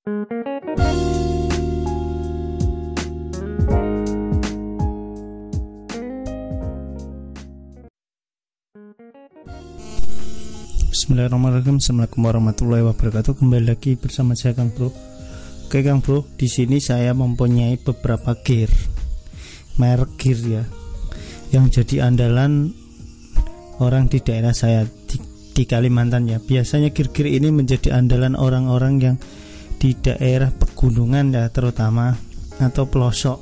Bismillahirrahmanirrahim. Assalamualaikum warahmatullahi wabarakatuh. Kembali lagi bersama saya Kang Bro. Oke Kang Bro, di sini saya mempunyai beberapa gear, merek gear ya, yang jadi andalan orang di daerah saya di Kalimantan ya. Biasanya gear-gear ini menjadi andalan orang-orang yang di daerah pegunungan ya, terutama atau pelosok,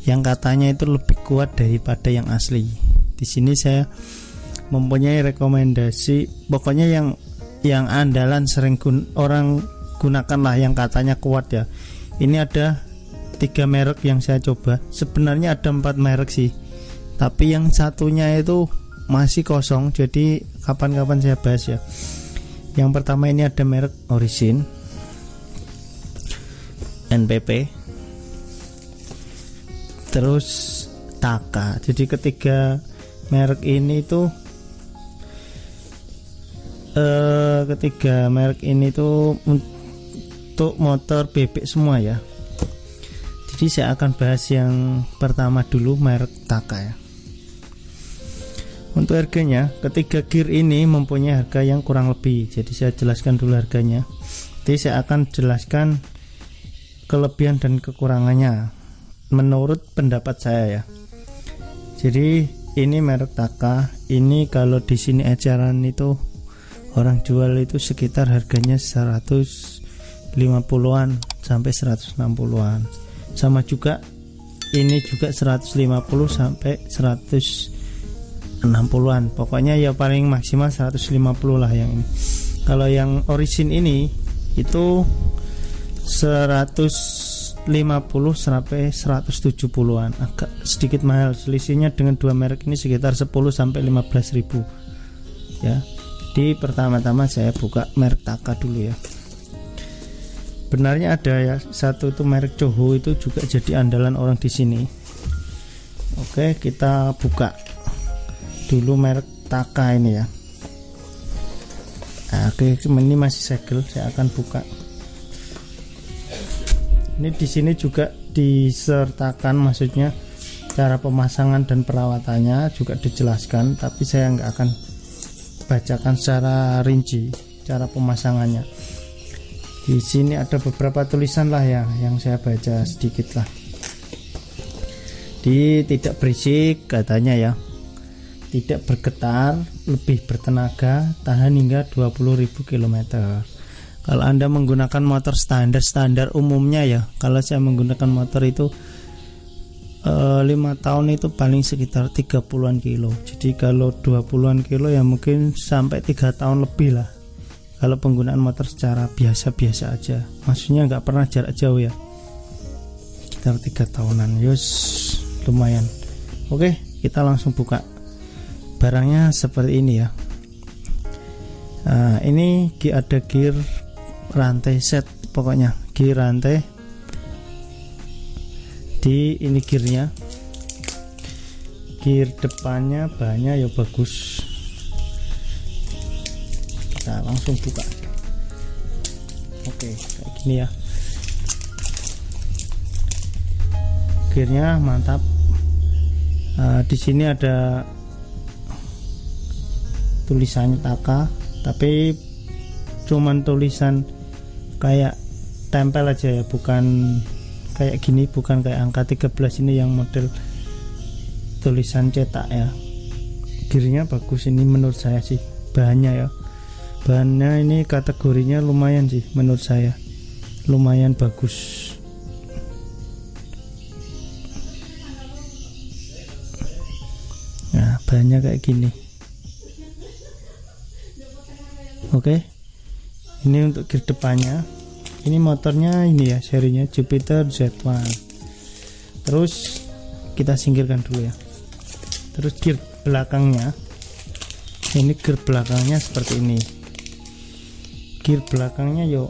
yang katanya itu lebih kuat daripada yang asli. Di sini saya mempunyai rekomendasi, pokoknya yang andalan sering orang gunakan lah, yang katanya kuat ya. Ini ada 3 merek yang saya coba. Sebenarnya ada 4 merek sih, tapi yang satunya itu masih kosong, jadi kapan-kapan saya bahas ya. Yang pertama ini ada merek Origin, NPP, terus Taka. Jadi ketiga merek ini tuh untuk motor bebek semua ya. Jadi saya akan bahas yang pertama dulu, merek Taka ya. Untuk harganya, ketiga gear ini mempunyai harga yang kurang lebih. Jadi saya jelaskan dulu harganya. Jadi saya akan jelaskan kelebihan dan kekurangannya menurut pendapat saya ya. Jadi ini merek Taka. Ini kalau di sini eceran itu orang jual itu sekitar harganya 150-an sampai 160-an. Sama juga ini juga 150 sampai 160-an. Pokoknya ya paling maksimal 150 lah yang ini. Kalau yang Origin ini itu 150 sampai 170-an. Agak sedikit mahal. Selisihnya dengan dua merek ini sekitar 10 sampai 15 ribu ya. Di pertama-tama saya buka merek Taka dulu ya. Benarnya ada ya satu itu merek Coho, itu juga jadi andalan orang di sini. Oke, kita buka dulu merek Taka ini ya. Nah, oke, ini masih segel, saya akan buka. Ini di sini juga disertakan, maksudnya cara pemasangan dan perawatannya juga dijelaskan, tapi saya nggak akan bacakan secara rinci cara pemasangannya. Di sini ada beberapa tulisan lah ya, yang saya baca sedikit lah. Tidak berisik katanya ya, tidak bergetar, lebih bertenaga, tahan hingga 20.000 km. Kalau Anda menggunakan motor standar umumnya ya, kalau saya menggunakan motor itu 5 tahun itu paling sekitar 30-an kilo. Jadi kalau 20-an kilo ya mungkin sampai 3 tahun lebih lah. Kalau penggunaan motor secara biasa-biasa aja, maksudnya nggak pernah jarak jauh ya, sekitar 3 tahunan. Yus, lumayan. Oke, kita langsung buka. Barangnya seperti ini ya. Nah, ini ada gear rantai set, pokoknya gear rantai. Di ini gearnya, gear depannya banyak ya, bagus. Kita langsung buka. Oke, kayak gini ya. Gearnya mantap. Di sini ada tulisannya Taka, tapi cuman tulisan kayak tempel aja ya, bukan kayak gini, bukan kayak angka 13 ini yang model tulisan cetak ya. Gearnya bagus ini menurut saya sih, bahannya ya, bahannya ini kategorinya lumayan sih menurut saya, lumayan bagus. Nah, bahannya kayak gini. Oke, ini untuk gear depannya. Ini motornya ini ya, serinya Jupiter Z1. Terus kita singkirkan dulu ya. Terus gear belakangnya, ini gear belakangnya seperti ini. Gear belakangnya yuk,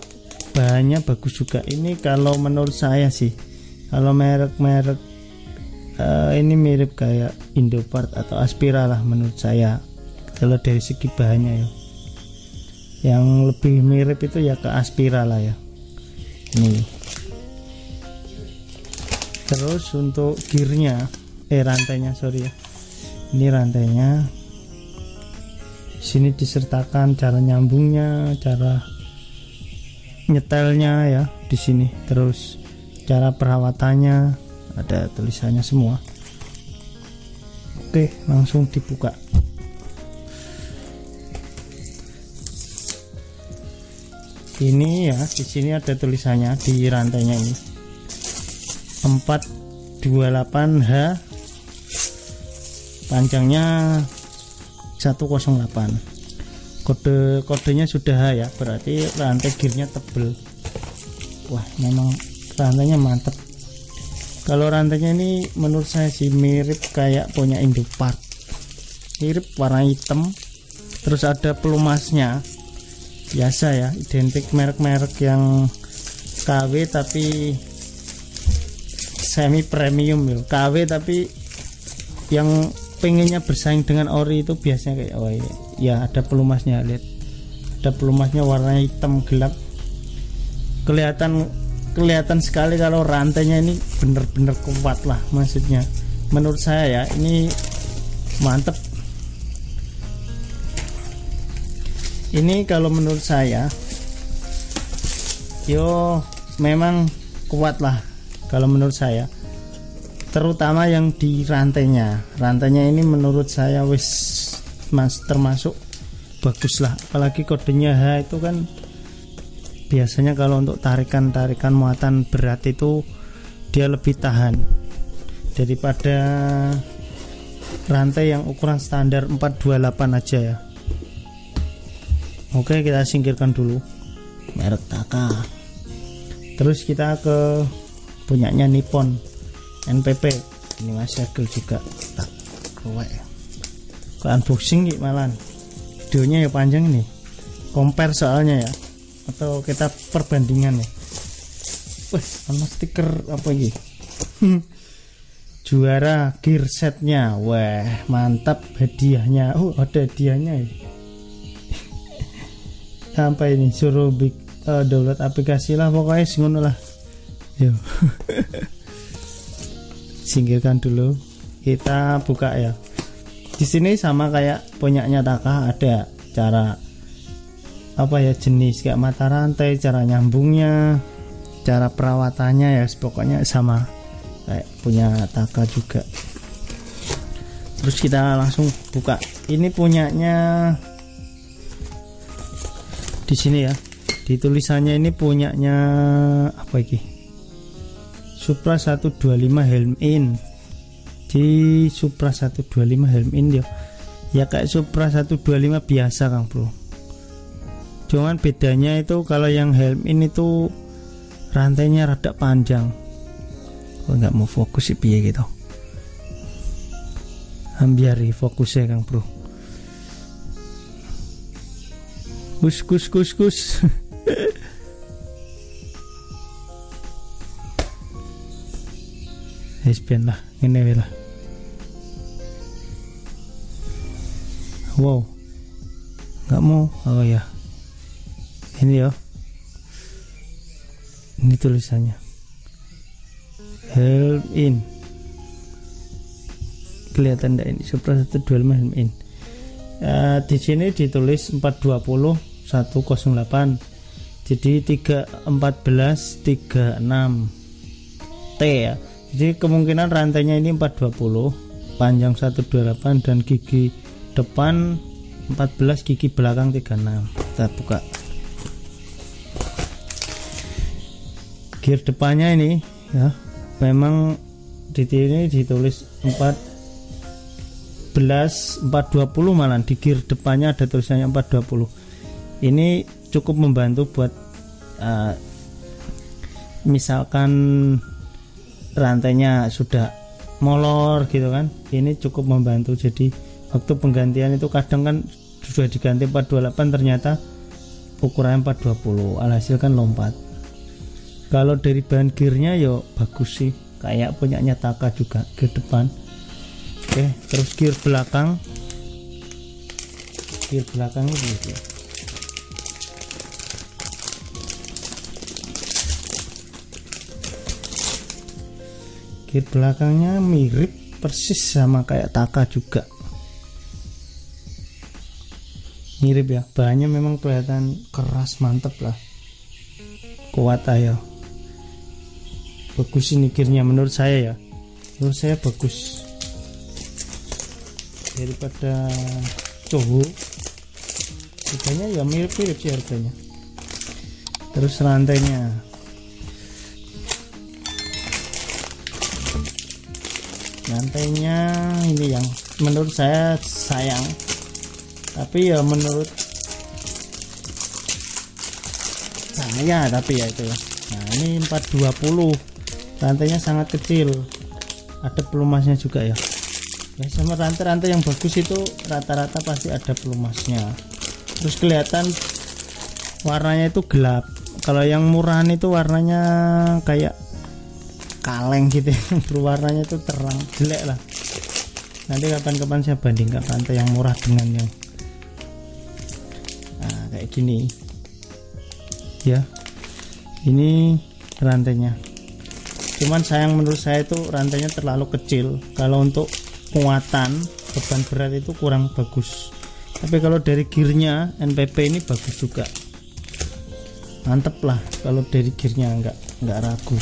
bahannya bagus juga. Ini kalau menurut saya sih, kalau merek-merek ini mirip kayak Indopart atau Aspira lah menurut saya. Kalau dari segi bahannya ya, yang lebih mirip itu ya ke Aspira lah ya. ini. Terus untuk gearnya, rantainya sorry ya, ini rantainya. Sini disertakan cara nyambungnya, cara nyetelnya ya di sini. Terus cara perawatannya ada tulisannya semua. Oke, langsung dibuka. Ini ya, di sini ada tulisannya di rantainya ini. 428H, panjangnya 108. Kodenya sudah H ya, berarti rantai gearnya tebel. Wah, memang rantainya mantap. Kalau rantainya ini menurut saya sih mirip kayak punya Indopart, mirip warna hitam, terus ada pelumasnya. Biasa ya, identik merek-merek yang KW tapi semi premium ya. KW tapi yang pengennya bersaing dengan ori itu biasanya kayak oh ya ada pelumasnya, lihat ada pelumasnya warna hitam gelap, kelihatan sekali kalau rantainya ini bener-bener kuat lah, maksudnya menurut saya ya ini mantep. Ini kalau menurut saya yo memang kuat lah kalau menurut saya, terutama yang di rantainya ini menurut saya termasuk bagus lah. Apalagi kodenya H itu kan biasanya kalau untuk tarikan muatan berat itu dia lebih tahan daripada rantai yang ukuran standar 428 aja ya. Oke, kita singkirkan dulu merek Taka. Terus kita ke punyanya Nippon NPP. Ini masih segel juga, tak kowek ke unboxing nih malan. Videonya ya panjang nih, compare soalnya ya, atau kita perbandingan nih. Wah, ada stiker apa ini? Juara gear setnya. Wah, mantap hadiahnya. Oh, ada hadiahnya ya. Sampai ini suruh download aplikasi lah, pokoknya ngono lah. Yo. Singkirkan dulu, kita buka ya. Di sini sama kayak punyanya Taka, ada cara apa ya, jenis kayak mata rantai, cara nyambungnya, cara perawatannya ya, pokoknya sama kayak punya Taka juga. Terus kita langsung buka. Ini punyanya di sini ya, di tulisannya ini punyanya apa ini, Supra 125 Helm In. Di Supra 125 Helm In ya kayak Supra 125 biasa Kang Bro, cuman bedanya itu kalau yang Helm In itu rantainya rada panjang. Kok nggak mau fokus sih piye gitu, ambiari fokusnya Kang Bro. Kus Hespen lah, ini lah. Wow, nggak mau. Oh ya, ini ya, ini tulisannya Helm In. Kelihatan enggak ini Supra 125 Helm In? Di sini ditulis 420 108, jadi 314 36 T ya. Jadi kemungkinan rantainya ini 420, panjang 128 dan gigi depan 14, gigi belakang 36. Kita buka. Gear depannya ini ya, memang di sini ditulis 420 malah, di gear depannya ada tulisannya 420. Ini cukup membantu buat misalkan rantainya sudah molor gitu kan, ini cukup membantu. Jadi waktu penggantian itu kadang kan sudah diganti 428 ternyata ukurannya 420, alhasil kan lompat. Kalau dari bahan gearnya yo bagus sih, kayak punyanya Taka juga gear depan. Oke, terus gear belakang gitu. Gear belakangnya mirip persis sama kayak Taka juga, mirip ya. Bahannya memang kelihatan keras, mantep lah, kuat ayo. Bagus ini gearnya menurut saya ya, menurut saya bagus daripada Coho. Harganya ya mirip-mirip sih harganya. Terus rantainya, ini yang menurut saya sayang, tapi ya menurut saya tapi ya itu ya. Nah ini 420, rantainya sangat kecil, ada pelumasnya juga ya. Sama rantai-rantai yang bagus itu rata-rata pasti ada pelumasnya. Terus kelihatan warnanya itu gelap. Kalau yang murahan itu warnanya kayak kaleng gitu ya. Berwarnanya itu terang, jelek lah. Nanti kapan-kapan saya bandingkan rantai yang murah dengan yang kayak gini ya. Ini rantainya, cuman sayang menurut saya itu rantainya terlalu kecil. Kalau untuk muatan beban berat itu kurang bagus, tapi kalau dari gearnya NPP ini bagus juga, mantep lah. Kalau dari gearnya nggak ragu.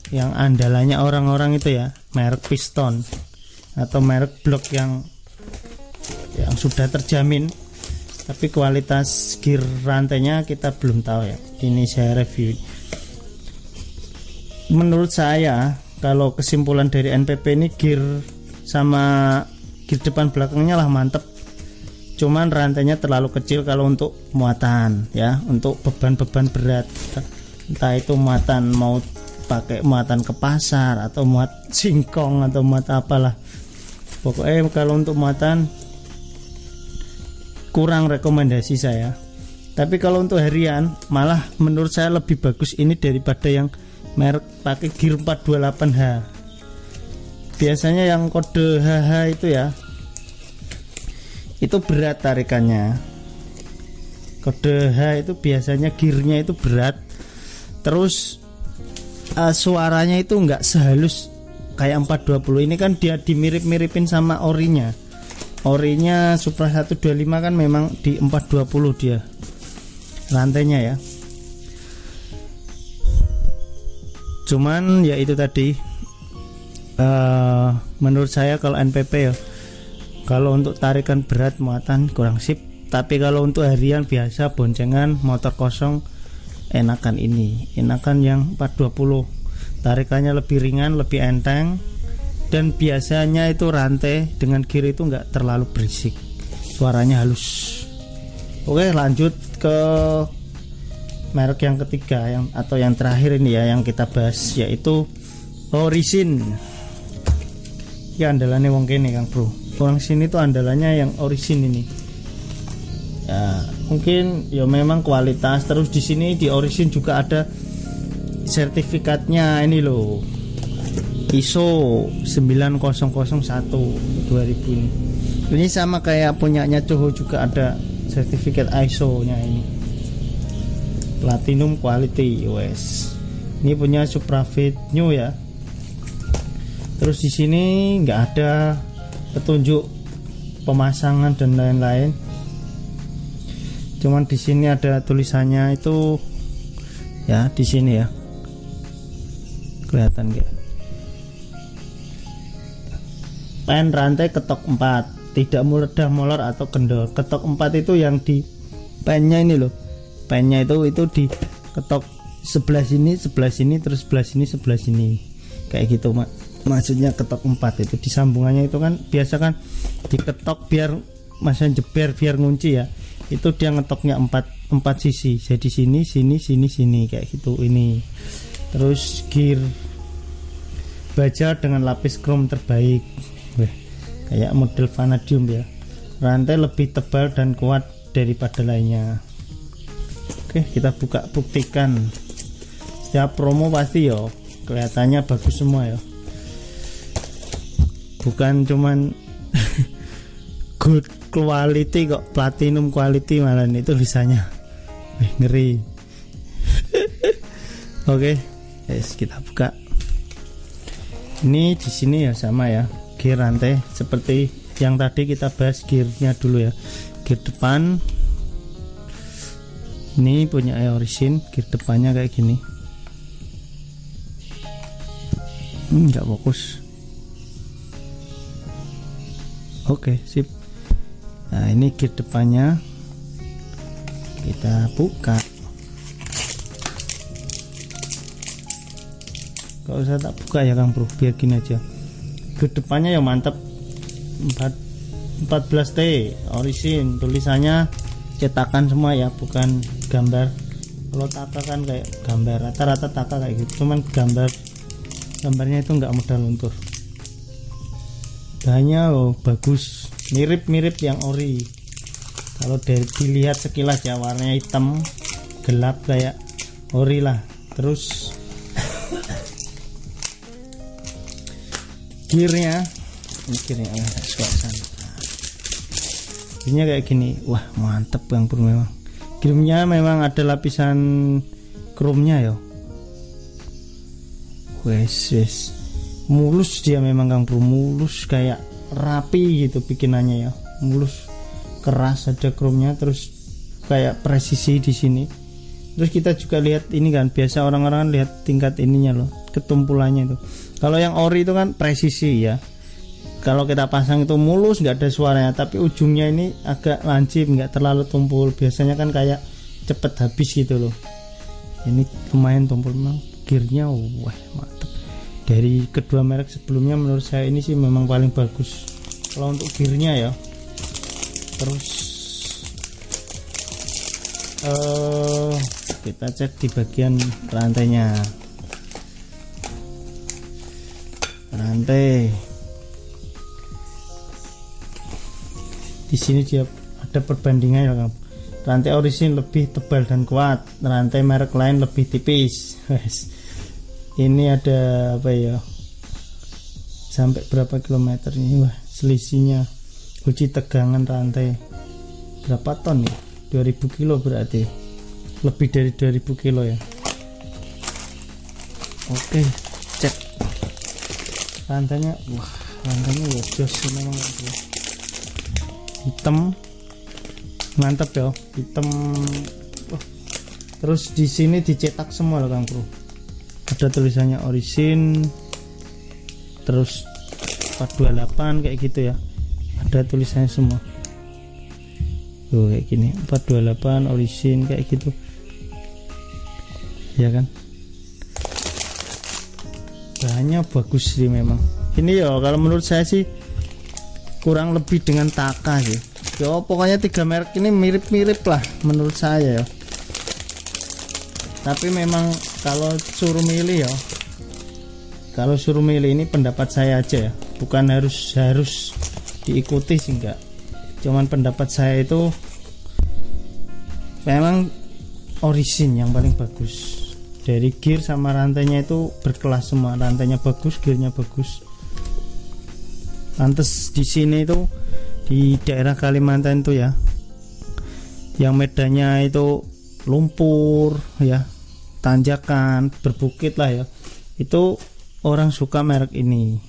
Yang andalannya orang-orang itu ya merek piston atau merek blok yang sudah terjamin, tapi kualitas gear rantainya kita belum tahu ya. Ini saya review. Menurut saya kalau kesimpulan dari NPP ini, gear sama gear depan belakangnya lah mantep, cuman rantainya terlalu kecil kalau untuk muatan ya, untuk beban-beban berat, entah itu muatan mau pakai muatan ke pasar atau muat singkong atau muat apalah, pokoknya kalau untuk muatan kurang rekomendasi saya. Tapi kalau untuk harian malah menurut saya lebih bagus ini daripada yang merek pakai gear 428H. Biasanya yang kode HH itu ya, itu berat tarikannya. Kode H itu biasanya gearnya itu berat, terus suaranya itu enggak sehalus kayak 420. Ini kan dia dimirip-miripin sama orinya. Orinya Supra 125 kan memang di 420 dia rantainya ya. Cuman ya itu tadi, menurut saya kalau NPP ya, kalau untuk tarikan berat muatan kurang sip. Tapi kalau untuk harian biasa boncengan motor kosong, enakan ini, enakan yang 420. Tarikannya lebih ringan, lebih enteng, dan biasanya itu rantai dengan gear itu enggak terlalu berisik, suaranya halus. Oke, lanjut ke merek yang ketiga atau yang terakhir ini ya yang kita bahas, yaitu Orisin. Ya andalannya wong kene Kang Bro. Orang sini tuh andalannya yang Orisin ini. Ya, mungkin ya memang kualitas. Terus di sini di Orisin juga ada sertifikatnya ini loh. ISO 9001 2000 ini. Ini sama kayak punyanya Coho juga ada sertifikat ISO-nya ini. Platinum quality US. Ini punya Suprafit New ya. Terus di sini nggak ada petunjuk pemasangan dan lain-lain. Cuman di sini ada tulisannya itu ya, di sini ya. Kelihatan nggak? Pen rantai ketok 4, tidak meledah molor atau kendor. Ketok 4 itu yang di pennya ini loh. Pennya itu di ketok sebelah sini, terus sebelah sini. Kayak gitu, maksudnya ketok 4 itu di sambungannya itu kan biasa kan diketok biar masa jeber biar ngunci ya. Itu dia ngetoknya 4 sisi. Jadi sini kayak gitu ini. Terus gear baja dengan lapis krom terbaik. Kayak model vanadium ya. Rantai lebih tebal dan kuat daripada lainnya. Oke, kita buka buktikan. Setiap promo pasti yo kelihatannya bagus semua ya. Bukan cuman good quality kok, platinum quality malah itu tulisannya. Ngeri. Oke, guys, kita buka. Ini di sini ya sama ya, gear rantai seperti yang tadi kita bahas gearnya dulu ya. Gear depan ini punya Origin, gear depannya kayak gini. Nggak fokus. Oke, sip. Nah, ini gear depannya. Kita buka. Kalau saya tak buka ya Kang Bro, biar gini aja. Gear depannya yang mantap. 14T Origin, tulisannya cetakan semua ya, bukan gambar. Kalau Taka kan kayak gambar, rata-rata Taka kayak gitu, cuman gambarnya itu nggak mudah luntur. Bahannya bagus, mirip-mirip yang ori. Kalau dilihat sekilas ya, warnanya hitam gelap kayak ori lah. Terus gearnya kayak gini. Wah, mantep Bang Bro, memang gearnya memang ada lapisan chrome-nya ya. Wes mulus dia memang Kang Bro, mulus kayak rapi gitu bikinannya ya, mulus keras, ada chrome-nya, terus kayak presisi di sini. Terus kita juga lihat ini kan, biasa orang-orang lihat tingkat ininya loh, ketumpulannya itu. Kalau yang ori itu kan presisi ya, kalau kita pasang itu mulus, nggak ada suaranya, tapi ujungnya ini agak lancip, nggak terlalu tumpul. Biasanya kan kayak cepet habis gitu loh. Ini lumayan tumpul memang. Gearnya wah mantap. Dari kedua merek sebelumnya menurut saya ini sih memang paling bagus kalau untuk gearnya ya. Terus kita cek di bagian rantainya. Rantai di sini dia ada perbandingannya ya. Rantai Origin lebih tebal dan kuat, rantai merek lain lebih tipis. Ini ada apa ya, sampai berapa kilometer ini, wah selisihnya. Uji tegangan rantai berapa ton ya, 2000 kilo berarti, lebih dari 2000 kilo ya. Oke, cek rantainya. Wah, rantainya ya jos memang hitam, mantap ya, hitam. Wah, terus di sini dicetak semua loh Kang Bro, ada tulisannya Origin, terus 428 kayak gitu ya, ada tulisannya semua tuh kayak gini, 428 Origin kayak gitu ya kan. Bahannya bagus sih memang ini ya, kalau menurut saya sih kurang lebih dengan Taka sih ya. Pokoknya tiga merek ini mirip-mirip lah menurut saya ya. Tapi memang kalau suruh milih ya, kalau suruh milih ini pendapat saya aja ya, bukan harus diikuti sih, enggak, cuman pendapat saya itu memang Origin yang paling bagus. Dari gear sama rantainya itu berkelas semua, rantainya bagus, gearnya bagus. Lantas di sini itu di daerah Kalimantan itu ya, yang medannya itu lumpur ya, tanjakan, berbukit lah ya, itu orang suka merek ini.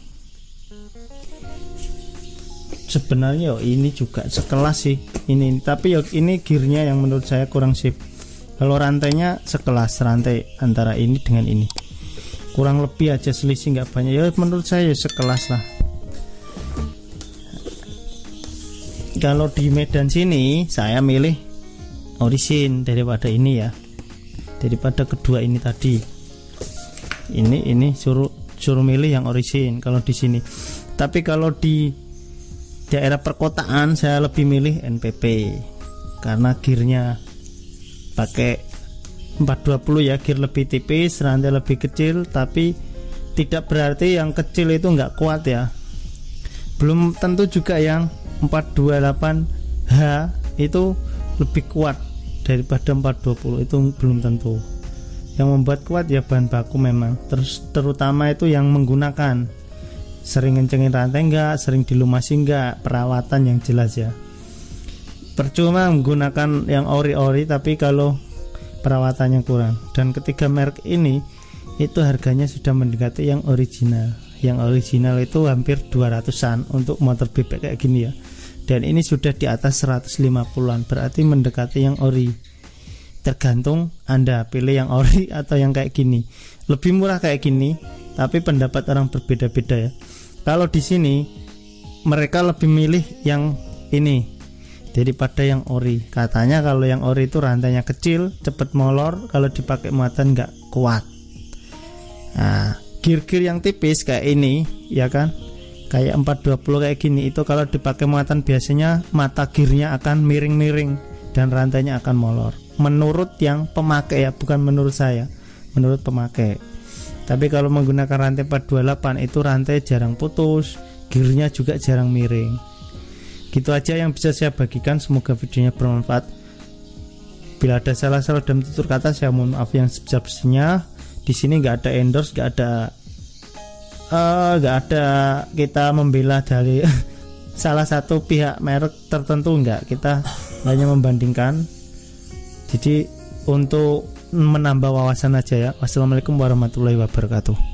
Sebenarnya ini juga sekelas sih ini, tapi ini gearnya yang menurut saya kurang sip. Kalau rantainya sekelas, rantai antara ini dengan ini kurang lebih aja, selisih nggak banyak ya, menurut saya sekelas lah. Kalau di Medan sini saya milih Origin daripada ini ya, daripada kedua ini tadi. Ini suruh milih yang Origin kalau di sini. Tapi kalau di daerah perkotaan saya lebih milih NPP karena gearnya pakai 420 ya, gear lebih tipis, rantai lebih kecil, tapi tidak berarti yang kecil itu nggak kuat ya. Belum tentu juga yang 428H itu lebih kuat daripada 420, itu belum tentu. Yang membuat kuat ya bahan baku memang, terutama itu yang menggunakan, sering ngencengin rantai enggak, sering dilumasi enggak, perawatan yang jelas ya. Percuma menggunakan yang ori-ori, tapi kalau perawatannya kurang. Dan ketiga merek ini itu harganya sudah mendekati yang original. Yang original itu hampir 200-an untuk motor bebek kayak gini ya. Dan ini sudah di atas 150-an, berarti mendekati yang ori. Tergantung Anda pilih yang ori atau yang kayak gini. Lebih murah kayak gini, tapi pendapat orang berbeda-beda ya. Kalau di sini mereka lebih milih yang ini daripada yang ori. Katanya kalau yang ori itu rantainya kecil, cepet molor, kalau dipakai muatan nggak kuat. Nah, gear-gear yang tipis kayak ini ya kan, kayak 420 kayak gini, itu kalau dipakai muatan biasanya mata gearnya akan miring-miring dan rantainya akan molor. Menurut yang pemakai ya, bukan menurut saya, menurut pemakai. Tapi kalau menggunakan rantai 428 itu rantai jarang putus, gearnya juga jarang miring. Gitu aja yang bisa saya bagikan, semoga videonya bermanfaat. Bila ada salah-salah dalam tutur kata, saya mohon maaf yang sebesar-besarnya. Di sini nggak ada endorse, nggak ada kita membela dari salah satu pihak merek tertentu, nggak. Kita hanya membandingkan. Jadi untuk menambah wawasan aja ya. Wassalamualaikum warahmatullahi wabarakatuh.